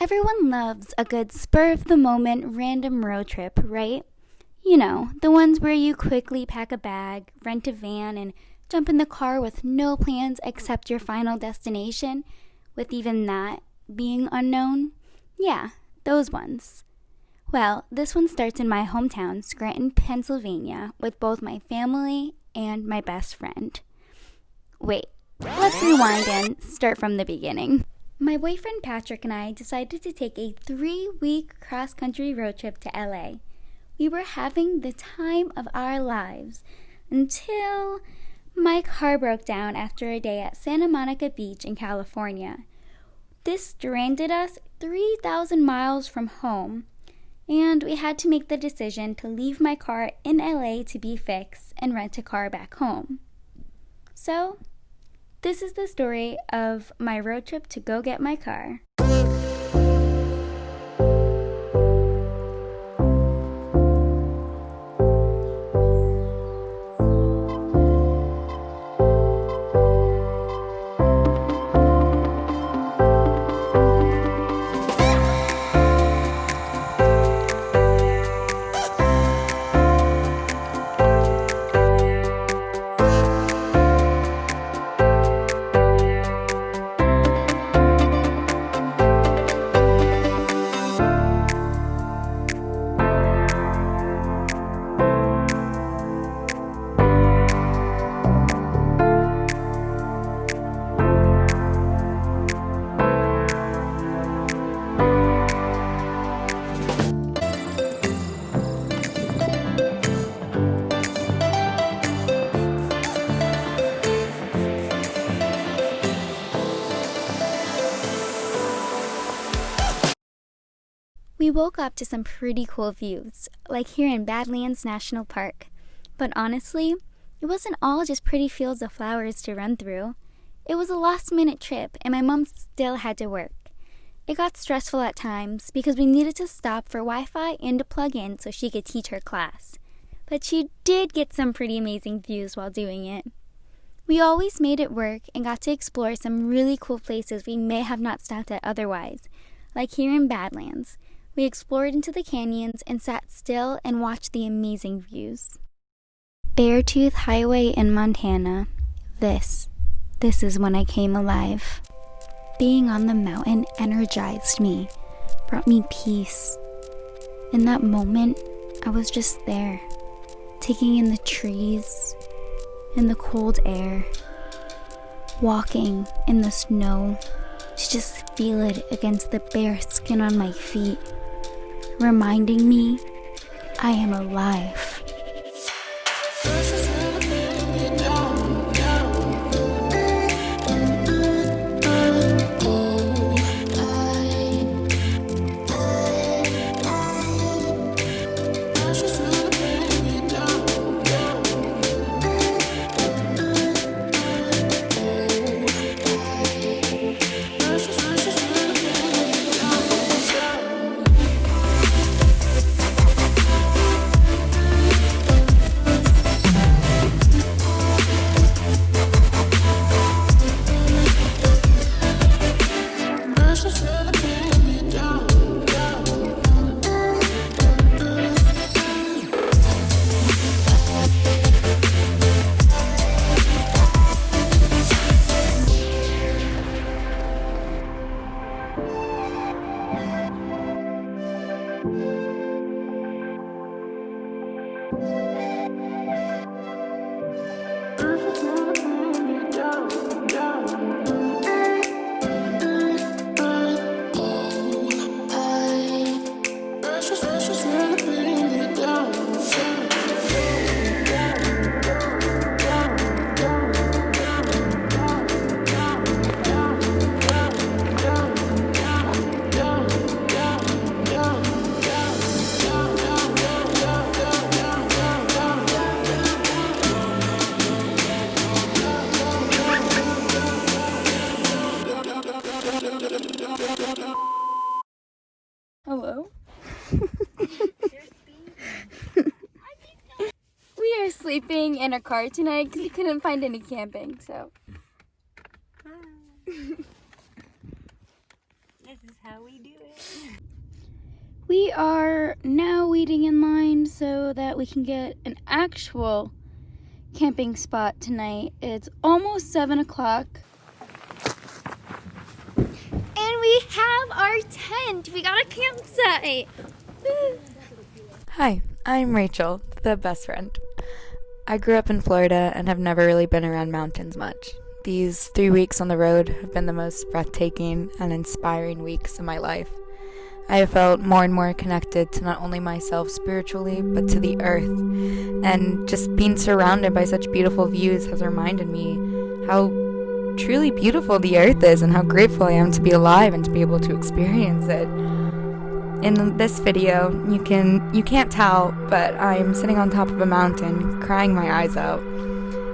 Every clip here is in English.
Everyone loves a good spur-of-the-moment random road trip, right? You know, the ones where you quickly pack a bag, rent a van, and jump in the car with no plans except your final destination, with even that being unknown. Yeah, those ones. Well, this one starts in my hometown, Scranton, Pennsylvania, with both my family and my best friend. Wait, let's rewind and start from the beginning. My boyfriend Patrick and I decided to take a 3-week cross-country road trip to LA. We were having the time of our lives until my car broke down after a day at Santa Monica Beach in California. This stranded us 3,000 miles from home, and we had to make the decision to leave my car in LA to be fixed and rent a car back home. So, this is the story of my road trip to go get my car. We woke up to some pretty cool views, like here in Badlands National Park. But honestly, it wasn't all just pretty fields of flowers to run through. It was a last-minute trip, and my mom still had to work. It got stressful at times because we needed to stop for Wi-Fi and to plug in so she could teach her class. But she did get some pretty amazing views while doing it. We always made it work and got to explore some really cool places we may have not stopped at otherwise, like here in Badlands. We explored into the canyons and sat still and watched the amazing views. Beartooth Highway in Montana. This is when I came alive. Being on the mountain energized me, brought me peace. In that moment, I was just there, taking in the trees, in the cold air, walking in the snow to just feel it against the bare skin on my feet, reminding me I am alive. Hello? We are sleeping in a car tonight because we couldn't find any camping, so. This is how we do We are now waiting in line so that we can get an actual camping spot tonight. It's almost 7 o'clock. And we have our tent. We got a campsite. Hi, I'm Rachel, the best friend. I grew up in Florida and have never really been around mountains much. These 3 weeks on the road have been the most breathtaking and inspiring weeks of my life. I have felt more and more connected to not only myself spiritually, but to the earth. And just being surrounded by such beautiful views has reminded me how truly beautiful the earth is and how grateful I am to be alive and to be able to experience it. In this video, you can't tell, but I'm sitting on top of a mountain, crying my eyes out,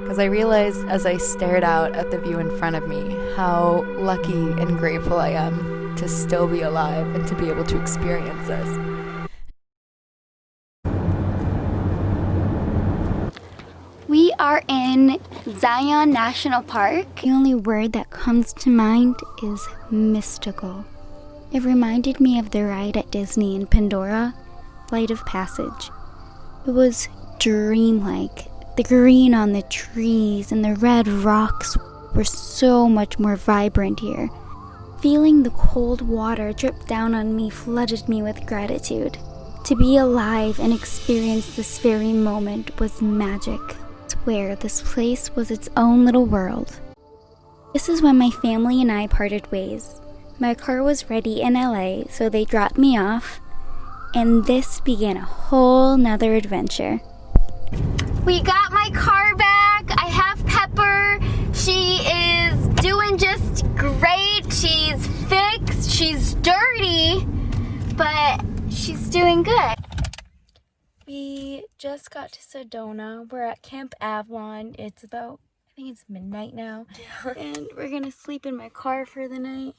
because I realized as I stared out at the view in front of me how lucky and grateful I am to still be alive and to be able to experience this. We are in Zion National Park. The only word that comes to mind is mystical. It reminded me of the ride at Disney in Pandora, Flight of Passage. It was dreamlike. The green on the trees and the red rocks were so much more vibrant here. Feeling the cold water drip down on me flooded me with gratitude. To be alive and experience this very moment was magic. I swear this place was its own little world. This is when my family and I parted ways. My car was ready in LA, so they dropped me off, and this began a whole nother adventure. We got my car back. I have Pepper. She is doing just great. She's fixed. She's dirty, but she's doing good. We just got to Sedona. We're at Camp Avalon. It's about, I think it's midnight now, and we're gonna sleep in my car for the night.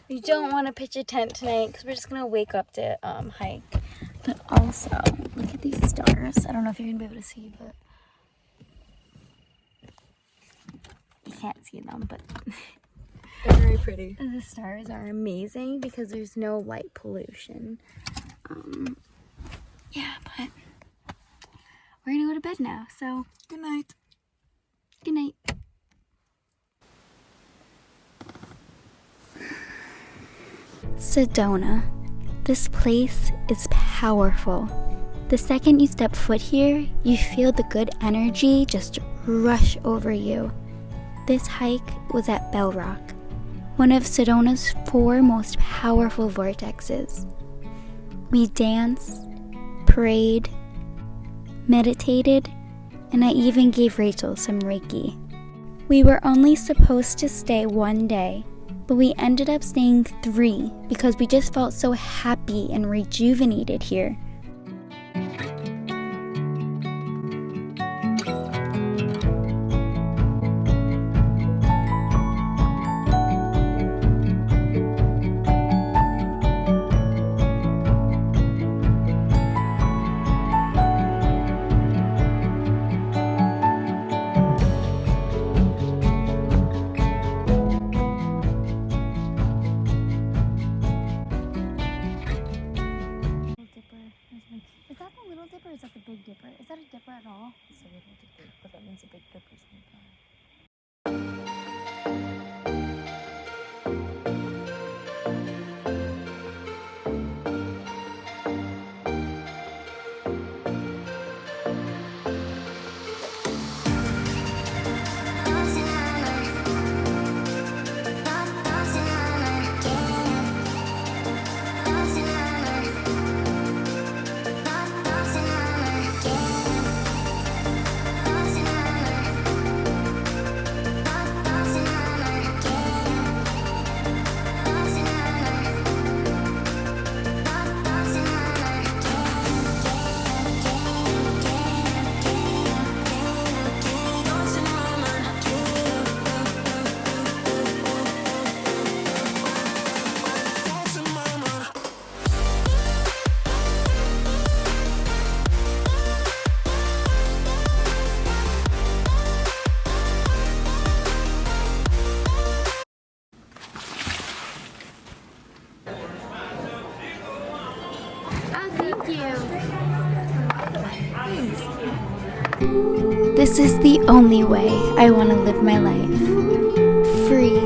We don't want to pitch a tent tonight because we're just gonna wake up to hike. But also, look at these stars. I don't know if you're gonna be able to see, but you can't see them, but They're very pretty. the stars are amazing because there's no light pollution. Yeah, but we're gonna go to bed now. So Good night. good night. Sedona. This place is powerful. The second you step foot here, you feel the good energy just rush over you. This hike was at Bell Rock, one of Sedona's 4 most powerful vortexes. We danced, prayed, meditated, and I even gave Rachel some Reiki. We were only supposed to stay 1 day, but we ended up staying 3 because we just felt so happy and rejuvenated here. Is that the Little Dipper or is that the Big Dipper? Is that a dipper at all? It's a Little Dipper, but that means a Big Dipper's nearby. Thank you. This is the only way I want to live my life. Free,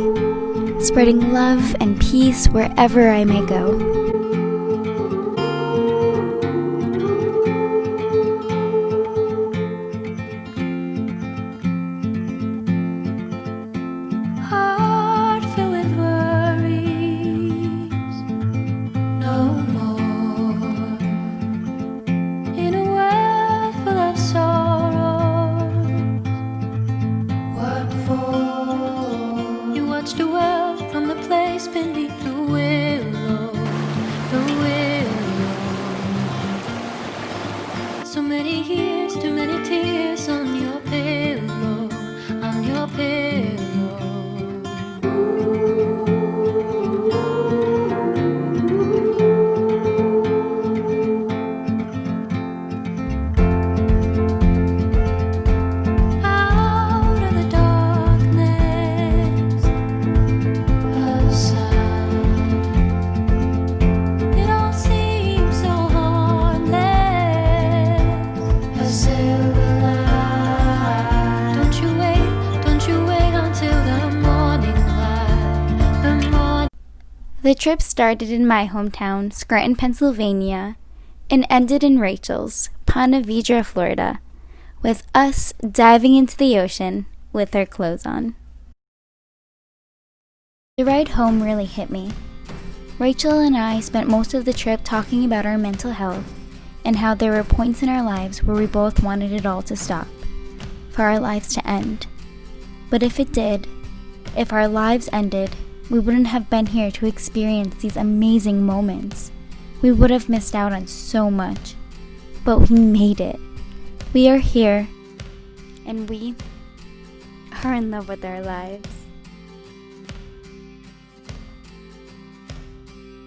spreading love and peace wherever I may go. Heart filled with worries, no more. In a world full of sorrows, what for? You watch the world from the place beneath the willow, the willow. So many years, too many tears on your pillow, on your pillow. Out of the darkness, a sound. It all seems so harmless. A silver light. Don't you wait until the morning light. The morning. The trip started in my hometown, Scranton, Pennsylvania, and ended in Rachel's, Ponte Vedra, Florida, with us diving into the ocean with our clothes on. The ride home really hit me. Rachel and I spent most of the trip talking about our mental health and how there were points in our lives where we both wanted it all to stop, for our lives to end. But if it did, if our lives ended, we wouldn't have been here to experience these amazing moments. We would have missed out on so much. But we made it. We are here, and we are in love with our lives.